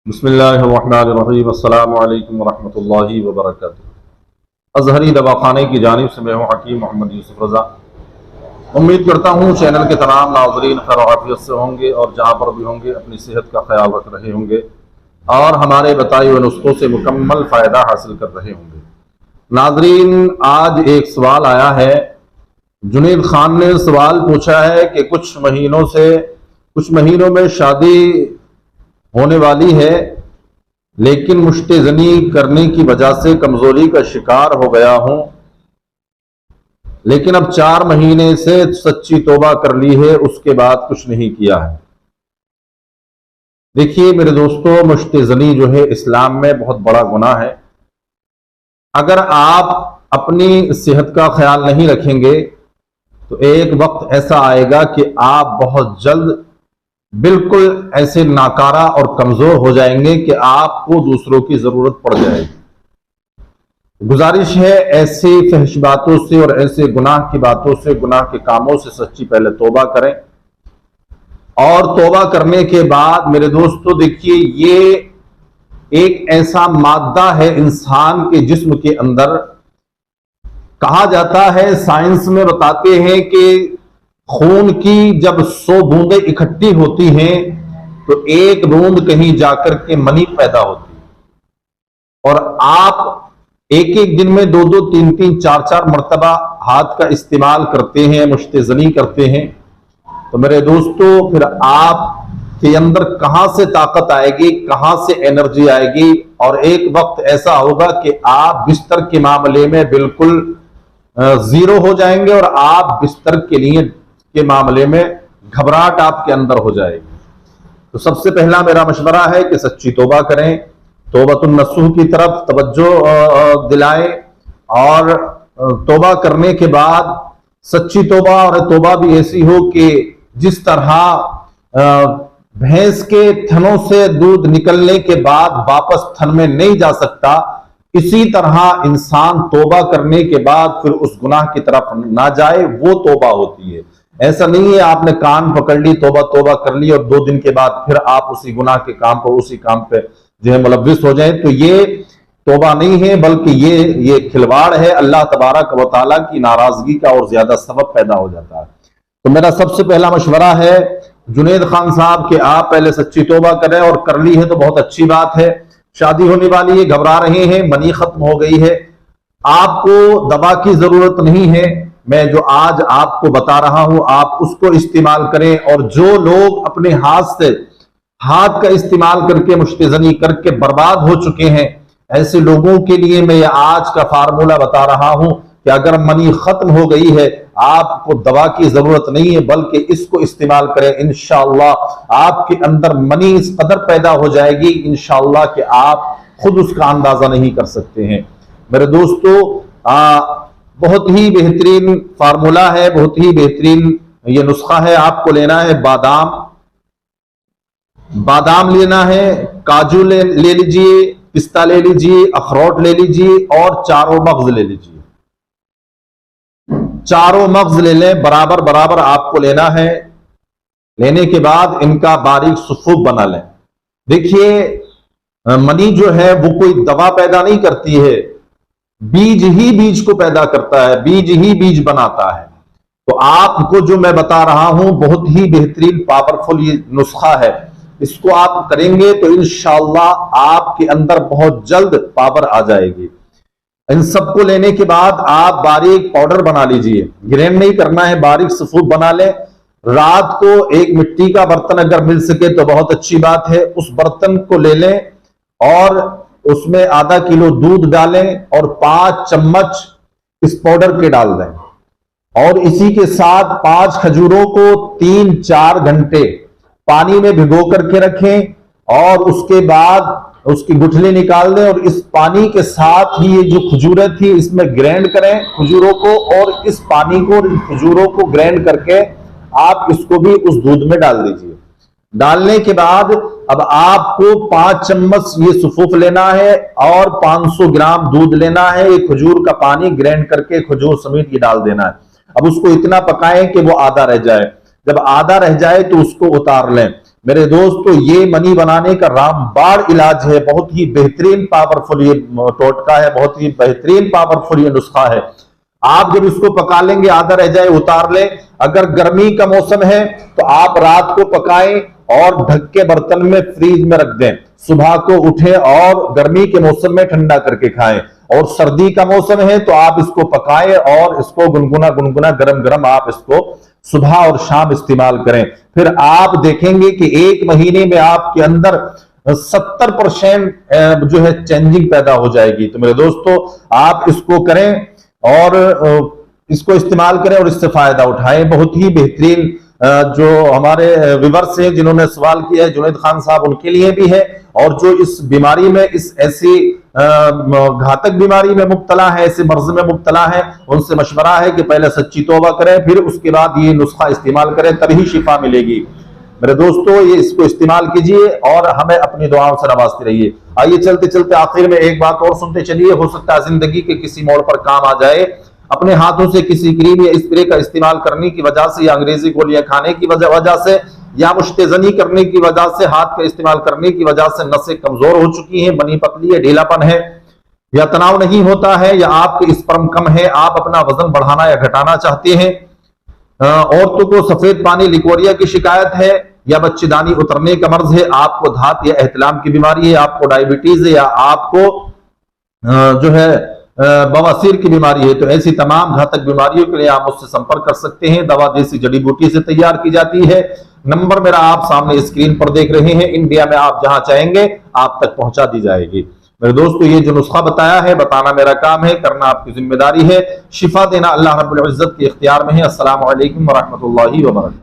बिस्मिल्लाहिर्रहमानिर्रहीम अस्सलामु अलैकुम वरहमतुल्लाहि वबरकातुहू। अज़हरी दवाखाने की जानिब से मैं हूँ हकीम मोहम्मद यूसुफ रज़ा। उम्मीद करता हूँ चैनल के तमाम नाज़रीन खैर आफियत से होंगे और जहाँ पर भी होंगे अपनी सेहत का ख्याल रख रहे होंगे और हमारे बताए हुए नुस्खों से मुकम्मल फ़ायदा हासिल कर रहे होंगे। नाज़रीन, आज एक सवाल आया है। जुनैद खान ने सवाल पूछा है कि कुछ महीनों में शादी होने वाली है, लेकिन मुश्तज़नी करने की वजह से कमजोरी का शिकार हो गया हूं, लेकिन अब 4 महीने से सच्ची तौबा कर ली है, उसके बाद कुछ नहीं किया है। देखिए मेरे दोस्तों, मुश्तज़नी जो है इस्लाम में बहुत बड़ा गुनाह है। अगर आप अपनी सेहत का ख्याल नहीं रखेंगे तो एक वक्त ऐसा आएगा कि आप बहुत जल्द बिल्कुल ऐसे नाकारा और कमजोर हो जाएंगे कि आपको दूसरों की जरूरत पड़ जाएगी। गुजारिश है ऐसी फहश बातों से और ऐसे गुनाह की बातों से, गुनाह के कामों से सच्ची पहले तौबा करें। और तौबा करने के बाद मेरे दोस्तों देखिए, ये एक ऐसा मादा है इंसान के जिस्म के अंदर। कहा जाता है, साइंस में बताते हैं कि खून की जब 100 बूंदें इकट्ठी होती हैं तो एक बूंद कहीं जाकर के मनी पैदा होती है। और आप एक एक दिन में 2-2, 3-3, 4-4 मरतबा हाथ का इस्तेमाल करते हैं, मुश्तज़नी करते हैं, तो मेरे दोस्तों फिर आप के अंदर कहां से ताकत आएगी, कहां से एनर्जी आएगी। और एक वक्त ऐसा होगा कि आप बिस्तर के मामले में बिल्कुल जीरो हो जाएंगे और आप बिस्तर के मामले में घबराहट आपके अंदर हो जाएगी। तो सबसे पहला मेरा मशवरा है कि सच्ची तौबा करें, तौबतुन नसूह की तरफ तवज्जो दिलाएं। और तौबा करने के बाद सच्ची तौबा, और तौबा भी ऐसी हो कि जिस तरह भैंस के थनों से दूध निकलने के बाद वापस थन में नहीं जा सकता, इसी तरह इंसान तौबा करने के बाद फिर उस गुनाह की तरफ ना जाए, वो तौबा होती है। ऐसा नहीं है आपने कान पकड़ ली, तौबा तौबा कर ली और 2 दिन के बाद फिर आप उसी गुनाह के काम पर, उसी काम पे जो है मुलव्विस हो जाए, तो ये तौबा नहीं है, बल्कि ये खिलवाड़ है। अल्लाह तबारक व तआला की नाराजगी का और ज्यादा सबब पैदा हो जाता है। तो मेरा सबसे पहला मशवरा है जुनैद खान साहब कि आप पहले सच्ची तौबा करें, और कर ली है तो बहुत अच्छी बात है। शादी होने वाली है, घबरा रहे हैं, मनी खत्म हो गई है, आपको दवा की जरूरत नहीं है। मैं जो आज आपको बता रहा हूं आप उसको इस्तेमाल करें। और जो लोग अपने हाथ का इस्तेमाल करके मुश्तज़नी करके बर्बाद हो चुके हैं, ऐसे लोगों के लिए मैं ये आज का फार्मूला बता रहा हूं कि अगर मनी खत्म हो गई है, आपको दवा की जरूरत नहीं है, बल्कि इसको इस्तेमाल करें। इंशाअल्लाह आपके अंदर मनी इस कदर पैदा हो जाएगी इंशाअल्लाह कि आप खुद उसका अंदाजा नहीं कर सकते हैं। मेरे दोस्तों, बहुत ही बेहतरीन फार्मूला है, बहुत ही बेहतरीन ये नुस्खा है। आपको लेना है बादाम लेना है, काजू ले लीजिए, पिस्ता ले लीजिए, अखरोट ले लीजिए और चारों मगज ले लीजिए। चारों मगज ले लें, बराबर बराबर आपको लेना है। लेने के बाद इनका बारीक सुफूफ बना लें। देखिए मनी जो है वो कोई दवा पैदा नहीं करती है, बीज ही बीज को पैदा करता है, बीज ही बीज बनाता है। तो आपको जो मैं बता रहा हूं बहुत ही बेहतरीन पावरफुल ये नुस्खा है। इसको आप करेंगे तो इंशाअल्लाह आपके अंदर बहुत जल्द पावर आ जाएगी। इन सबको लेने के बाद आप बारीक पाउडर बना लीजिए, ग्राइंड नहीं करना है, बारीक सफूफ बना लें। रात को एक मिट्टी का बर्तन अगर मिल सके तो बहुत अच्छी बात है, उस बर्तन को ले लें और उसमें आधा किलो दूध डालें और 5 चम्मच इस पाउडर के डाल दें। और इसी के साथ 5 खजूरों को 3-4 घंटे पानी में भिगो करके रखें और उसके बाद उसकी गुठली निकाल दें। और इस पानी के साथ ही ये जो खजूरें थी इसमें ग्राइंड करें खजूरों को, और इस पानी को, खजूरों को ग्राइंड करके आप इसको भी उस दूध में डाल दीजिए। डालने के बाद अब आपको 5 चम्मच ये सुफूफ लेना है और 500 ग्राम दूध लेना है। ये खजूर का पानी ग्राइंड करके खजूर समेत ये डाल देना है। अब उसको इतना पकाएं कि वो आधा रह जाए। जब आधा रह जाए तो उसको उतार लें। मेरे दोस्तों ये मनी बनाने का रामबाण इलाज है, बहुत ही बेहतरीन पावरफुल ये टोटका है, बहुत ही बेहतरीन पावरफुल ये नुस्खा है। आप जब इसको पका लेंगे, आधा रह जाए उतार लें। अगर गर्मी का मौसम है तो आप रात को पकाएं और ढक के बर्तन में फ्रीज में रख दें, सुबह को उठे और गर्मी के मौसम में ठंडा करके खाएं। और सर्दी का मौसम है तो आप इसको पकाएं और इसको गुनगुना गुनगुना गरम गरम आप इसको सुबह और शाम इस्तेमाल करें। फिर आप देखेंगे कि 1 महीने में आपके अंदर 70% जो है चेंजिंग पैदा हो जाएगी। तो मेरे दोस्तों आप इसको करें और इसको इस्तेमाल करें और इससे फायदा उठाएं। बहुत ही बेहतरीन जो हमारे व्यूअर्स हैं जिन्होंने सवाल किया है, जुनैद खान साहब, उनके लिए भी है, और जो इस बीमारी में, इस ऐसी घातक बीमारी में मुब्तला है, ऐसे मर्ज में मुब्तला है, उनसे मशवरा है कि पहले सच्ची तौबा करें, फिर उसके बाद ये नुस्खा इस्तेमाल करें, तभी शिफा मिलेगी। मेरे दोस्तों ये इसको इस्तेमाल कीजिए और हमें अपनी दुआओं से नवाजते रहिए। आइए चलते चलते आखिर में एक बात और सुनते चलिए, हो सकता है जिंदगी के किसी मोड़ पर काम आ जाए। अपने हाथों से किसी क्रीम या स्प्रे का इस्तेमाल करने की वजह से, या अंग्रेजी गोलियां खाने की वजह से, या मुश्तजनी करने की वजह से, हाथ का इस्तेमाल करने की वजह से नसें कमजोर हो चुकी हैं, बनी पतली है, ढीलापन है, या तनाव नहीं होता है, या आपके स्पर्म कम है, आप अपना वजन बढ़ाना या घटाना चाहते हैं, औरतों को सफेद पानी लिकोरिया की शिकायत है, या बच्चेदानी उतरने का मर्ज है, आपको धात या एहतलाम की बीमारी है, आपको डायबिटीज है, या आपको जो है बवासीर की बीमारी है, तो ऐसी तमाम घातक बीमारियों के लिए आप मुझसे संपर्क कर सकते हैं। दवा देसी जड़ी बूटी से तैयार की जाती है। नंबर मेरा आप सामने स्क्रीन पर देख रहे हैं। इंडिया में आप जहां चाहेंगे आप तक पहुंचा दी जाएगी। मेरे दोस्तों ये जो नुस्खा बताया है, बताना मेरा काम है, करना आपकी जिम्मेदारी है। शिफा देना अल्लाह रब्बुल इज्जत के इख्तियार में है। अस्सलामु अलैकुम व रहमतुल्लाहि व बरकातहू।